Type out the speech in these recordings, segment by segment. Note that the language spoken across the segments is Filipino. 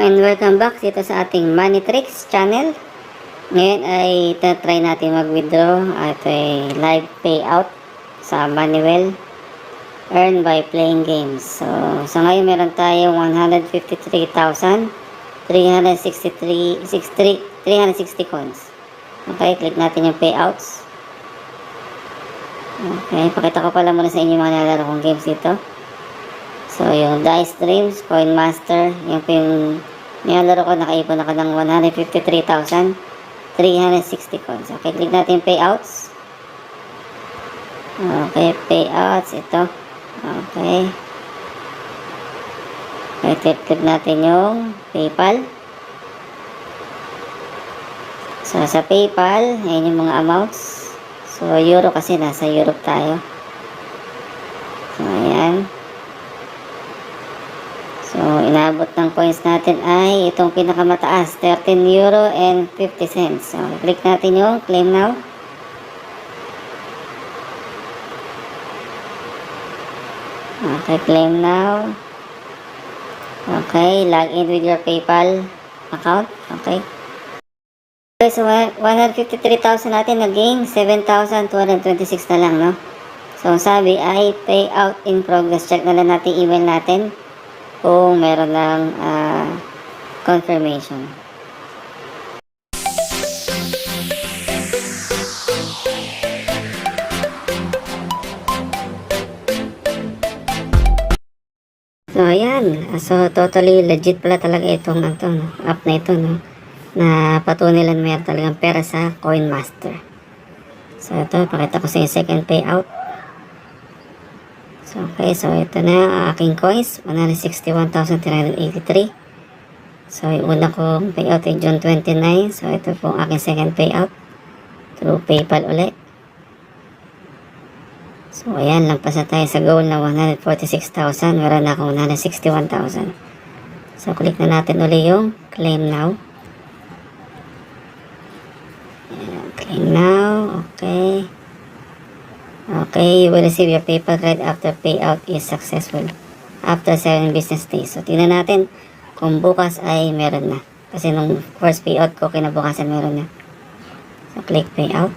and welcome back dito sa ating Money Tricks channel. Ngayon ay try natin mag-withdraw at live payout sa Manuel earn by playing games. So sa ngayon meron tayong 153,360 coins. Okay, click natin yung payouts. Okay, pakita ko pala muna sa inyo mga nilalaro kong games dito. So, yung Dice Dreams, Coin Master, yung po yung nilalaro ko, nakaipon ako ng 153,360 coins. Okay, click natin yung payouts. Okay, payouts, ito. Okay. Okay, click natin yung PayPal. So, sa PayPal, ayan yung mga amounts. So, Euro kasi nasa Europe tayo. So, ayan. So, inabot ng coins natin ay itong pinakamataas, 13 euro and 50 cents. So, click natin yung claim now. Okay, claim now. Okay, log in with your PayPal account. Okay. Okay, so 153,000 natin naging 7,226 na lang, no? So, sabi ay payout in progress. Check na lang natin email natin kung meron ng confirmation. So ayan, so totally legit pala talaga itong app na ito, no? Na patunay lang meron talagang pera sa Coin Master. So ito, pakita ko sa yung second payout. So, okay, so ito na ang aking coins, 161,383. So, yung una kong payout ay June 29. So, ito po ang aking second payout through PayPal ulit. So, ayan, lampas na tayo sa goal na 146,000. Meron na akong 161,000. So, click na natin ulit yung claim now. Ayan, claim now, okay. Okay, you will receive your PayPal credit after payout is successful after 7 business days. So, tingnan natin kung bukas ay meron na. Kasi nung first payout ko, kinabukasan meron na. So, click payout.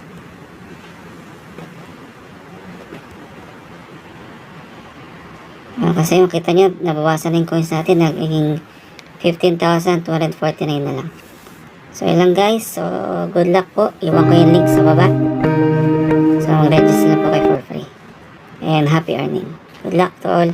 Kasi yung kita nyo, nabawasan na yung coins natin. Nagiging 15,249 na lang. So, ilang guys. So, good luck po. Iwan ko yung link sa baba. So, mag-register na po kayo for free. And happy earning. Good luck to all.